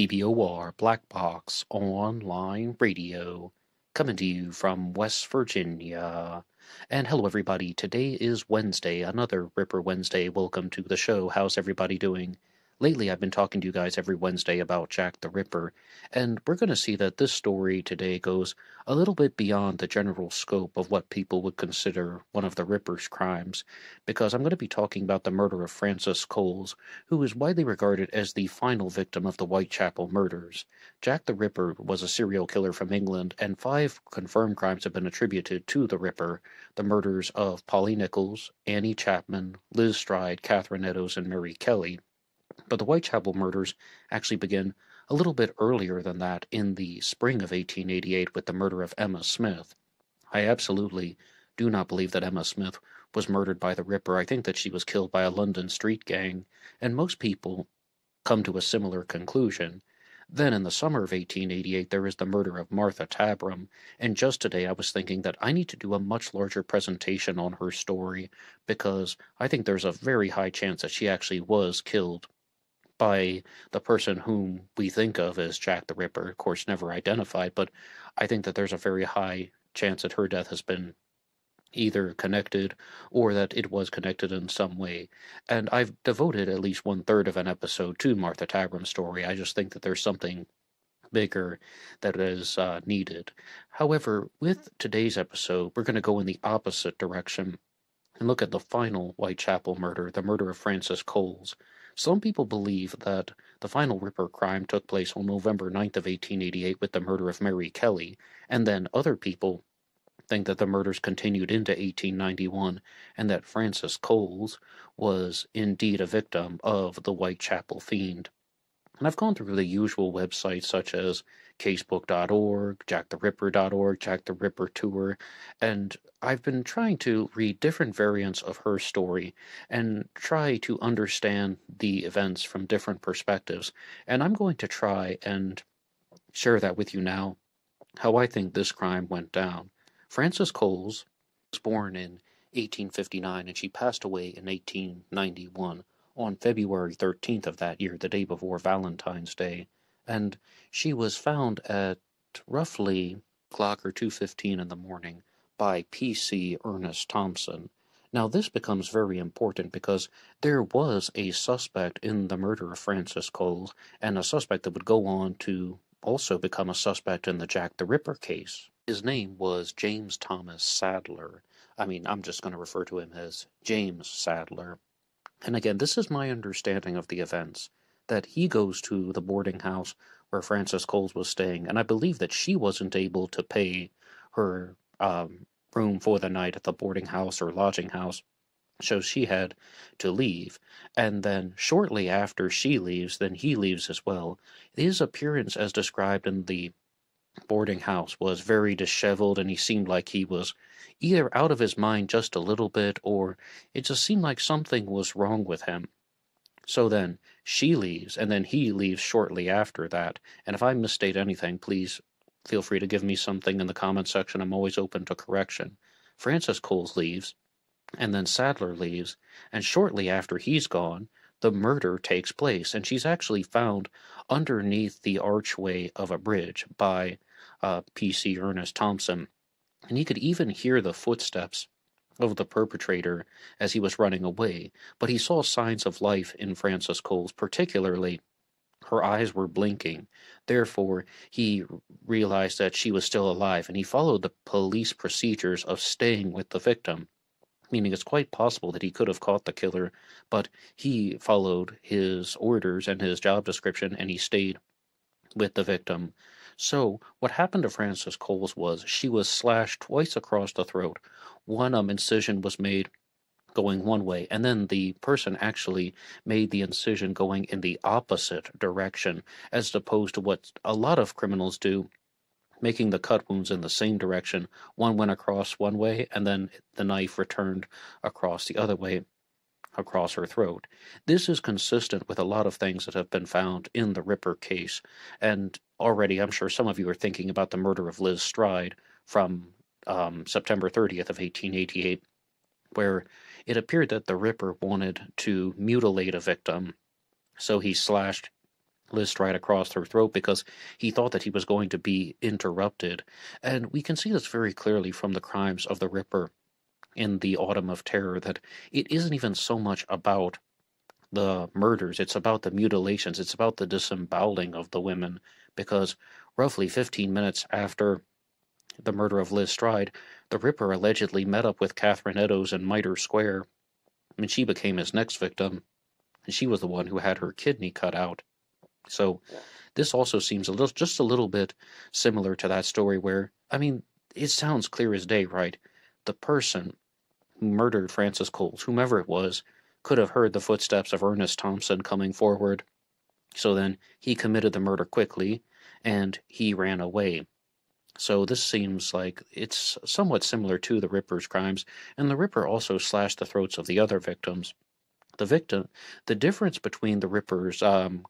BBOR Black Box Online Radio, coming to you from West Virginia. And hello, everybody. Today is Wednesday, another Ripper Wednesday. Welcome to the show. How's everybody doing? Lately, I've been talking to you guys every Wednesday about Jack the Ripper, and we're going to see that this story today goes a little bit beyond the general scope of what people would consider one of the Ripper's crimes, because I'm going to be talking about the murder of Frances Coles, who is widely regarded as the final victim of the Whitechapel murders. Jack the Ripper was a serial killer from England, and 5 confirmed crimes have been attributed to the Ripper: the murders of Polly Nichols, Annie Chapman, Liz Stride, Catherine Eddowes, and Mary Kelly. But the Whitechapel murders actually begin a little bit earlier than that, in the spring of 1888, with the murder of Emma Smith. I absolutely do not believe that Emma Smith was murdered by the Ripper. I think that she was killed by a London street gang, and most people come to a similar conclusion. Then in the summer of 1888, there is the murder of Martha Tabram, and just today I was thinking that I need to do a much larger presentation on her story, because I think there's a very high chance that she actually was killed by the person whom we think of as Jack the Ripper, of course never identified, but I think that there's a very high chance that her death has been either connected or that it was connected in some way. And I've devoted at least 1/3 of an episode to Martha Tabram's story. I just think that there's something bigger that is needed. However, with today's episode, we're going to go in the opposite direction and look at the final Whitechapel murder, the murder of Frances Coles. Some people believe that the final Ripper crime took place on November 9th of 1888 with the murder of Mary Kelly, and then other people think that the murders continued into 1891 and that Frances Coles was indeed a victim of the Whitechapel fiend. And I've gone through the usual websites such as casebook.org, jacktheripper.org, Jack the Ripper Tour, and I've been trying to read different variants of her story and try to understand the events from different perspectives. And I'm going to try and share that with you now, how I think this crime went down. Frances Coles was born in 1859 and she passed away in 1891. On February 13th of that year, the day before Valentine's Day, and she was found at roughly o'clock or 2:15 in the morning by P.C. Ernest Thompson. Now this becomes very important because there was a suspect in the murder of Frances Coles, and a suspect that would go on to also become a suspect in the Jack the Ripper case. His name was James Thomas Sadler. I'm just going to refer to him as James Sadler. And again, this is my understanding of the events, that he goes to the boarding house where Frances Coles was staying, and I believe that she wasn't able to pay her room for the night at the boarding house or lodging house, so she had to leave. And then shortly after she leaves, then he leaves as well. His appearance, as described in the boarding house, was very disheveled, and he seemed like he was either out of his mind just a little bit, or it just seemed like something was wrong with him. So then she leaves, and then he leaves shortly after that. And if I misstate anything, please feel free to give me something in the comment section. I'm always open to correction. Frances Coles leaves, and then Sadler leaves, and shortly after he's gone, the murder takes place, and she's actually found underneath the archway of a bridge by P.C. Ernest Thompson. And he could even hear the footsteps of the perpetrator as he was running away, but he saw signs of life in Frances Coles, particularly her eyes were blinking. Therefore, he realized that she was still alive, and he followed the police procedures of staying with the victim, meaning it's quite possible that he could have caught the killer, but he followed his orders and his job description, and he stayed with the victim. So what happened to Frances Coles was she was slashed twice across the throat. One incision was made going one way, and then the person actually made the incision going in the opposite direction, as opposed to what a lot of criminals do, making the cut wounds in the same direction. One went across one way, and then the knife returned across the other way, across her throat. This is consistent with a lot of things that have been found in the Ripper case, and already I'm sure some of you are thinking about the murder of Liz Stride from September 30th of 1888, where it appeared that the Ripper wanted to mutilate a victim, so he slashed Liz right across her throat because he thought that he was going to be interrupted. And we can see this very clearly from the crimes of the Ripper in the Autumn of Terror, that it isn't even so much about the murders, it's about the mutilations, it's about the disemboweling of the women, because roughly 15 minutes after the murder of Liz Stride, the Ripper allegedly met up with Catherine Eddowes in Mitre Square. I mean, she became his next victim, and she was the one who had her kidney cut out. So this also seems just a little bit similar to that story where, I mean, it sounds clear as day, right? The person who murdered Frances Coles, whomever it was, could have heard the footsteps of Ernest Thompson coming forward. So then he committed the murder quickly, and he ran away. So this seems like it's somewhat similar to the Ripper's crimes, and the Ripper also slashed the throats of the other victims. The difference between the Ripper's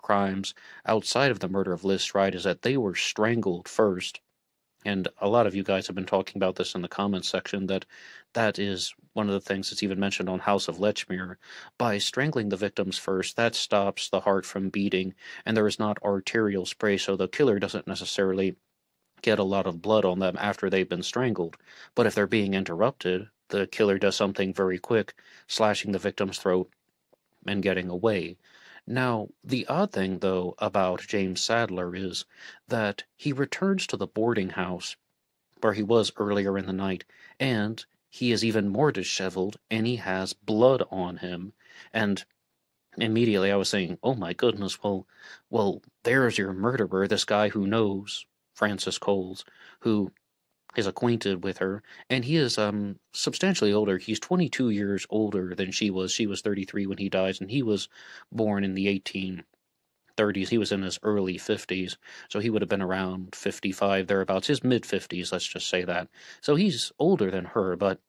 crimes outside of the murder of Liz Stride is that they were strangled first. And a lot of you guys have been talking about this in the comments section, that is one of the things that's even mentioned on House of Lechmere. By strangling the victims first, that stops the heart from beating, and there is not arterial spray, so the killer doesn't necessarily get a lot of blood on them after they've been strangled. But if they're being interrupted, the killer does something very quick, slashing the victim's throat and getting away. Now, the odd thing, though, about James Sadler is that he returns to the boarding house where he was earlier in the night, and he is even more disheveled, and he has blood on him. And immediately I was saying, oh my goodness, well, there's your murderer, this guy who knows Frances Coles, who is acquainted with her, and he is substantially older. He's 22 years older than she was. She was 33 when he dies, and he was born in the 1830s. He was in his early 50s, so he would have been around 55, thereabouts, his mid-50s, let's just say that. So he's older than her, but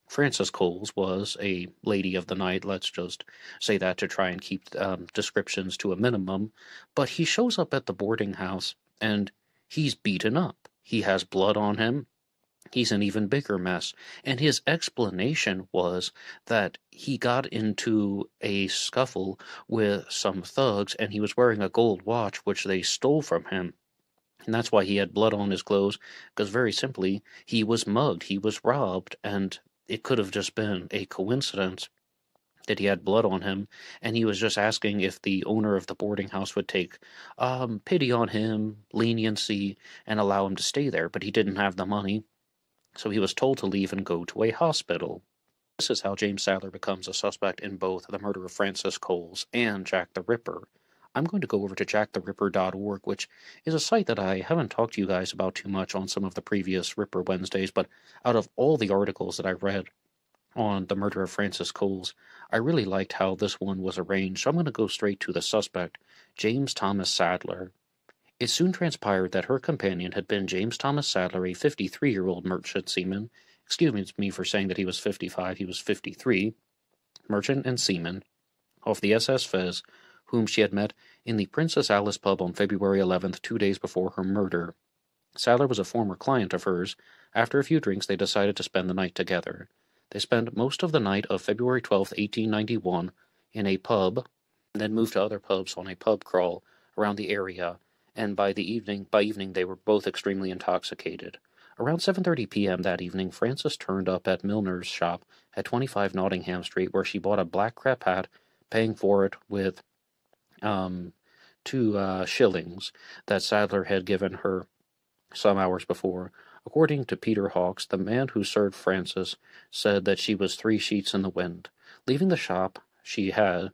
Frances Coles was a lady of the night, let's just say that to try and keep descriptions to a minimum. But he shows up at the boarding house, and he's beaten up. He has blood on him. He's an even bigger mess. And his explanation was that he got into a scuffle with some thugs, and he was wearing a gold watch, which they stole from him. And that's why he had blood on his clothes, because very simply, he was mugged, he was robbed, and it could have just been a coincidence that he had blood on him, and he was just asking if the owner of the boarding house would take pity on him, leniency, and allow him to stay there, but he didn't have the money, so he was told to leave and go to a hospital. This is how James Sadler becomes a suspect in both the murder of Frances Coles and Jack the Ripper. I'm going to go over to jacktheripper.org, which is a site that I haven't talked to you guys about too much on some of the previous Ripper Wednesdays, but out of all the articles that I read on the murder of Frances Coles, I really liked how this one was arranged, so I'm going to go straight to the suspect, James Thomas Sadler. It soon transpired that her companion had been James Thomas Sadler, a 53-year-old merchant seaman. Excuse me for saying that he was 55, he was 53, merchant and seaman, off the SS Fez, whom she had met in the Princess Alice pub on February 11th, 2 days before her murder. Sadler was a former client of hers. After a few drinks, they decided to spend the night together. They spent most of the night of February 12th, 1891, in a pub, and then moved to other pubs on a pub crawl around the area, and by evening they were both extremely intoxicated. Around 7:30 p.m. that evening, Frances turned up at Milner's shop at 25 Nottingham Street, where she bought a black crepe hat, paying for it with 2 shillings that Sadler had given her some hours before. According to Peter Hawkes, the man who served Frances said that she was 3 sheets in the wind. Leaving the shop, she had,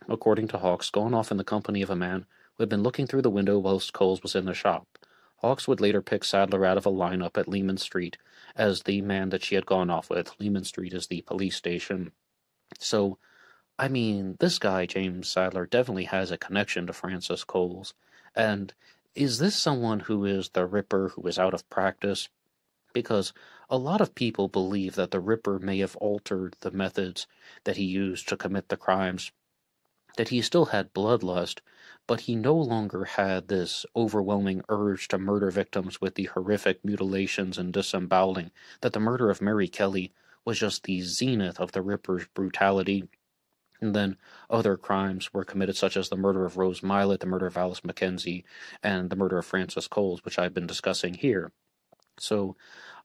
according to Hawkes, gone off in the company of a man who had been looking through the window whilst Coles was in the shop. Hawkes would later pick Sadler out of a lineup at Lehman Street as the man that she had gone off with. Lehman Street is the police station. So, I mean, this guy, James Sadler, definitely has a connection to Frances Coles. And is this someone who is the Ripper who is out of practice? Because a lot of people believe that the Ripper may have altered the methods that he used to commit the crimes, that he still had bloodlust, but he no longer had this overwhelming urge to murder victims with the horrific mutilations and disemboweling, that the murder of Mary Kelly was just the zenith of the Ripper's brutality. And then other crimes were committed, such as the murder of Rose Milett, the murder of Alice Mackenzie, and the murder of Francis Coles, which I've been discussing here. So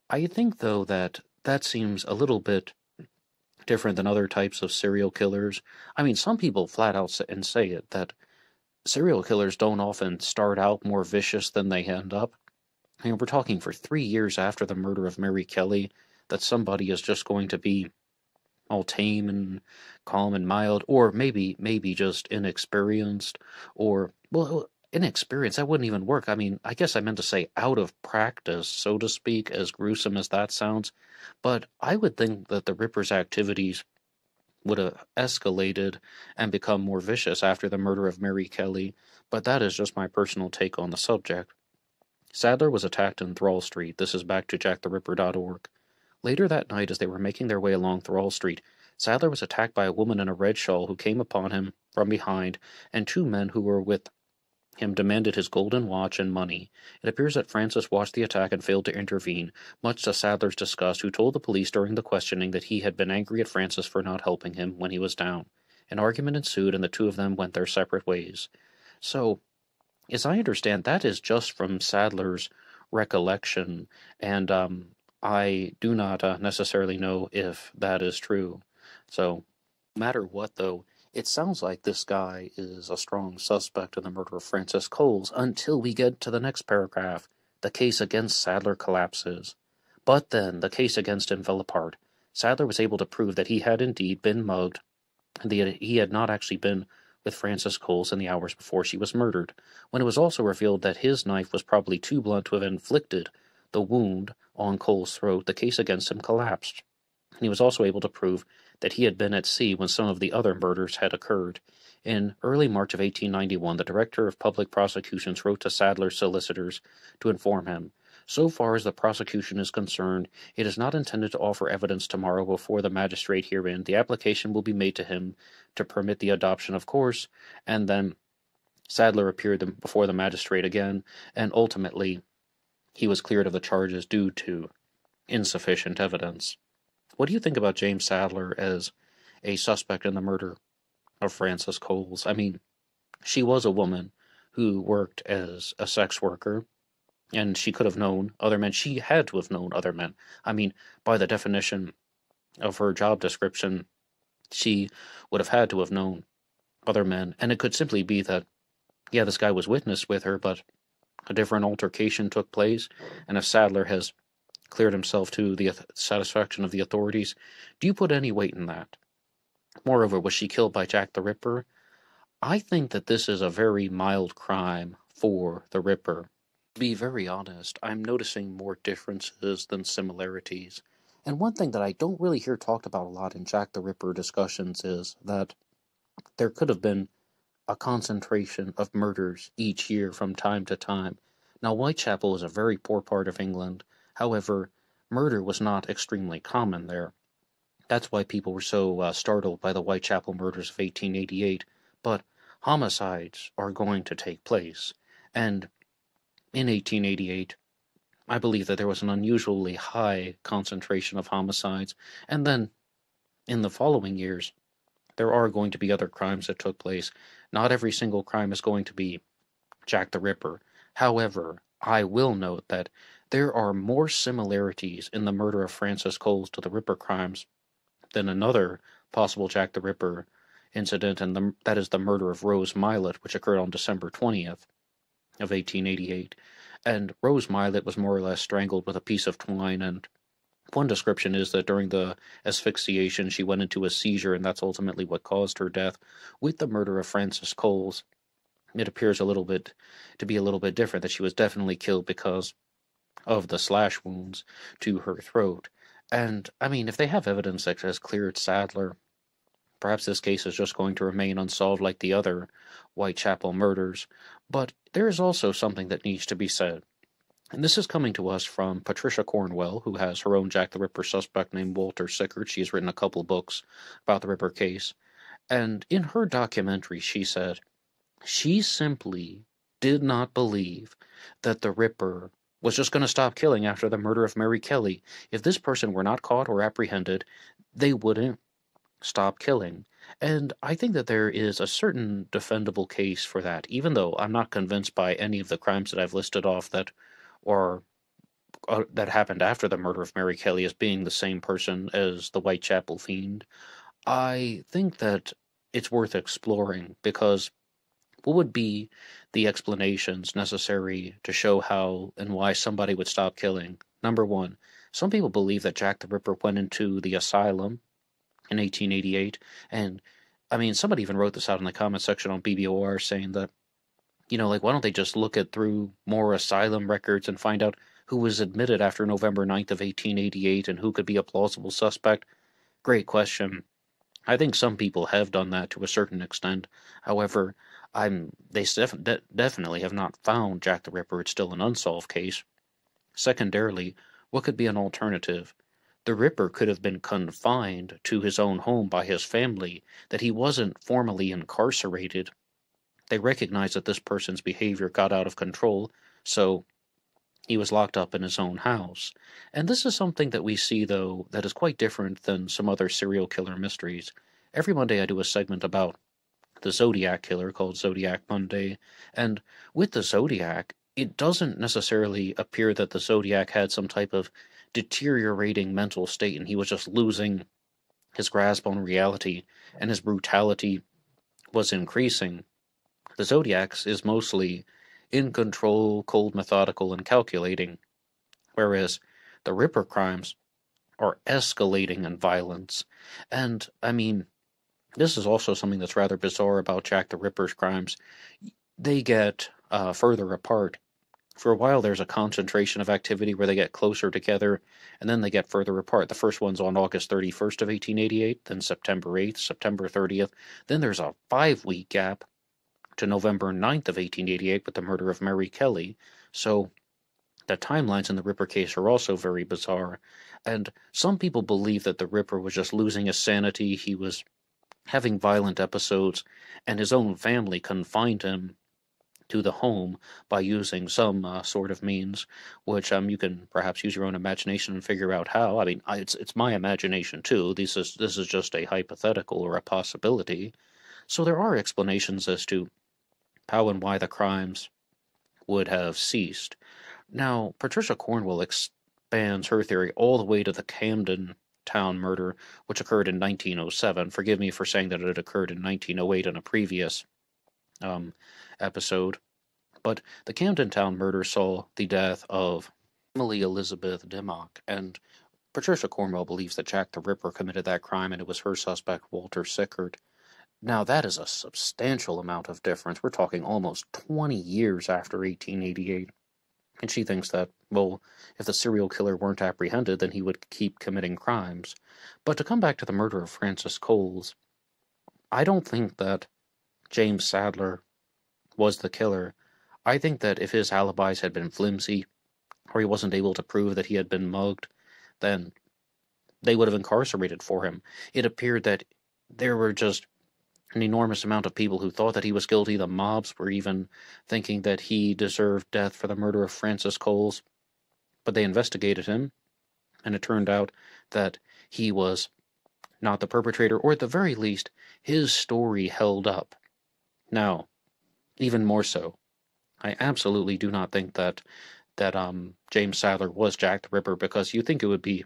I think, though, that that seems a little bit different than other types of serial killers. I mean, some people flat out say it, that serial killers don't often start out more vicious than they end up. I mean, we're talking for 3 years after the murder of Mary Kelly, that somebody is just going to be all tame and calm and mild, or maybe just inexperienced, or, well, inexperienced, that wouldn't even work. I mean, I guess I meant to say out of practice, so to speak, as gruesome as that sounds. But I would think that the Ripper's activities would have escalated and become more vicious after the murder of Mary Kelly, but that is just my personal take on the subject. Sadler was attacked in Thrall Street. This is back to jacktheripper.org. Later that night, as they were making their way along Thrall Street, Sadler was attacked by a woman in a red shawl who came upon him from behind, and two men who were with him demanded his golden watch and money. It appears that Francis watched the attack and failed to intervene, much to Sadler's disgust, who told the police during the questioning that he had been angry at Francis for not helping him when he was down. An argument ensued, and the two of them went their separate ways. So, as I understand, that is just from Sadler's recollection, and I do not necessarily know if that is true. So, no matter what, though, it sounds like this guy is a strong suspect in the murder of Francis Coles until we get to the next paragraph. The case against Sadler collapses. But then, the case against him fell apart. Sadler was able to prove that he had indeed been mugged, and that he had not actually been with Francis Coles in the hours before she was murdered. When it was also revealed that his knife was probably too blunt to have inflicted the wound on Cole's throat, the case against him collapsed. And he was also able to prove that he had been at sea when some of the other murders had occurred. In early March of 1891, the Director of Public Prosecutions wrote to Sadler's solicitors to inform him, "So far as the prosecution is concerned, it is not intended to offer evidence tomorrow before the magistrate herein. The application will be made to him to permit the adoption, of course," and then Sadler appeared before the magistrate again, and ultimately he was cleared of the charges due to insufficient evidence. What do you think about James Sadler as a suspect in the murder of Francis Coles? I mean, she was a woman who worked as a sex worker, and she could have known other men. She had to have known other men. I mean, by the definition of her job description, she would have had to have known other men, and it could simply be that, yeah, this guy was witness with her, but a different altercation took place, and if Sadler has cleared himself to the satisfaction of the authorities, do you put any weight in that? Moreover, was she killed by Jack the Ripper? I think that this is a very mild crime for the Ripper. To be very honest, I'm noticing more differences than similarities. And one thing that I don't really hear talked about a lot in Jack the Ripper discussions is that there could have been a concentration of murders each year from time to time. Now, Whitechapel is a very poor part of England. However, murder was not extremely common there. That's why people were so startled by the Whitechapel murders of 1888. But homicides are going to take place. And in 1888, I believe that there was an unusually high concentration of homicides. And then, in the following years, there are going to be other crimes that took place. Not every single crime is going to be Jack the Ripper. However, I will note that there are more similarities in the murder of Francis Coles to the Ripper crimes than another possible Jack the Ripper incident, and that is the murder of Rose Milett, which occurred on December 20th of 1888. And Rose Milett was more or less strangled with a piece of twine, and one description is that during the asphyxiation she went into a seizure, and that's ultimately what caused her death. With the murder of Francis Coles, it appears to be a little bit different, that she was definitely killed because of the slash wounds to her throat. And, I mean, if they have evidence that has cleared Sadler, perhaps this case is just going to remain unsolved like the other Whitechapel murders. But there is also something that needs to be said. And this is coming to us from Patricia Cornwell, who has her own Jack the Ripper suspect named Walter Sickert. She has written a couple books about the Ripper case. And in her documentary, she said, she simply did not believe that the Ripper was just going to stop killing after the murder of Mary Kelly. If this person were not caught or apprehended, they wouldn't stop killing. And I think that there is a certain defendable case for that, even though I'm not convinced by any of the crimes that I've listed off or that happened after the murder of Mary Kelly as being the same person as the Whitechapel Fiend. I think that it's worth exploring because what would be the explanations necessary to show how and why somebody would stop killing? Number one, some people believe that Jack the Ripper went into the asylum in 1888, and I mean, somebody even wrote this out in the comment section on BBOR saying that, like, why don't they just look at through more asylum records and find out who was admitted after November 9th of 1888 and who could be a plausible suspect? Great question. I think some people have done that to a certain extent. However, they definitely have not found Jack the Ripper. It's still an unsolved case. Secondarily, what could be an alternative? The Ripper could have been confined to his own home by his family, that he wasn't formally incarcerated. They recognized that this person's behavior got out of control, so he was locked up in his own house. And this is something that we see, though, that is quite different than some other serial killer mysteries. Every Monday I do a segment about the Zodiac Killer called Zodiac Monday, and with the Zodiac, it doesn't necessarily appear that the Zodiac had some type of deteriorating mental state and he was just losing his grasp on reality and his brutality was increasing. The Zodiac's is mostly in control, cold, methodical, and calculating, whereas the Ripper crimes are escalating in violence. And, I mean, this is also something that's rather bizarre about Jack the Ripper's crimes. They get further apart. For a while, there's a concentration of activity where they get closer together, and then they get further apart. The first one's on August 31st of 1888, then September 8th, September 30th. Then there's a 5-week gap to November 9th of 1888 with the murder of Mary Kelly. So the timelines in the Ripper case are also very bizarre. And some people believe that the Ripper was just losing his sanity. He was having violent episodes, and his own family confined him to the home by using some sort of means, which you can perhaps use your own imagination and figure out how. I mean, it's my imagination too. This is just a hypothetical or a possibility. So there are explanations as to how and why the crimes would have ceased. Now, Patricia Cornwell expands her theory all the way to the Camden Town murder, which occurred in 1907. Forgive me for saying that it occurred in 1908 in a previous episode. But the Camden Town murder saw the death of Emily Elizabeth Dimmock, and Patricia Cornwell believes that Jack the Ripper committed that crime and it was her suspect, Walter Sickert. Now, that is a substantial amount of difference. We're talking almost 20 years after 1888. And she thinks that, well, if the serial killer weren't apprehended, then he would keep committing crimes. But to come back to the murder of Francis Coles, I don't think that James Sadler was the killer. I think that if his alibis had been flimsy, or he wasn't able to prove that he had been mugged, then they would have incarcerated for him. It appeared that there were just an enormous amount of people who thought that he was guilty. The mobs were even thinking that he deserved death for the murder of Francis Coles. But they investigated him, and it turned out that he was not the perpetrator, or at the very least, his story held up. Now, even more so, I absolutely do not think that James Sadler was Jack the Ripper, because you think it would be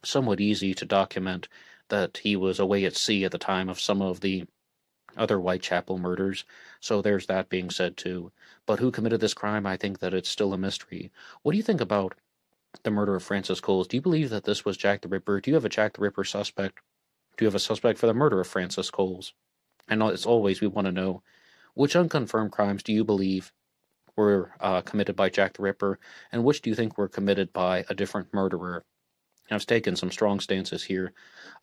somewhat easy to document that he was away at sea at the time of some of the other Whitechapel murders, so there's that being said too. But who committed this crime, I think that it's still a mystery. What do you think about the murder of Francis Coles? Do you believe that this was Jack the Ripper? Do you have a Jack the Ripper suspect? Do you have a suspect for the murder of Francis Coles? And as always, we want to know, which unconfirmed crimes do you believe were committed by Jack the Ripper, and which do you think were committed by a different murderer? I've taken some strong stances here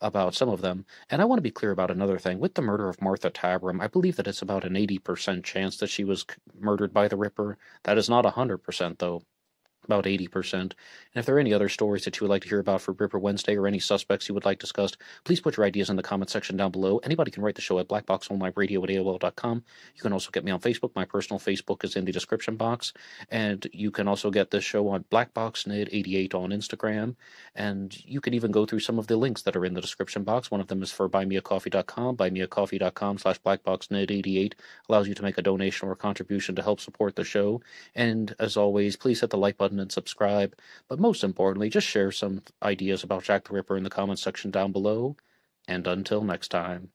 about some of them, and I want to be clear about another thing. With the murder of Martha Tabram, I believe that it's about an 80% chance that she was murdered by the Ripper. That is not 100%, though. about 80%. And if there are any other stories that you would like to hear about for Ripper Wednesday or any suspects you would like discussed, please put your ideas in the comment section down below. Anybody can write the show at BlackBoxOnlineRadio@AOL.com. You can also get me on Facebook. My personal Facebook is in the description box. And you can also get this show on BlackBoxNid88 on Instagram. And you can even go through some of the links that are in the description box. One of them is for BuyMeACoffee.com. BuyMeACoffee.com/BlackBoxNid88 allows you to make a donation or a contribution to help support the show. And as always, please hit the like button and subscribe. But most importantly, just share some ideas about Jack the Ripper in the comments section down below. And until next time.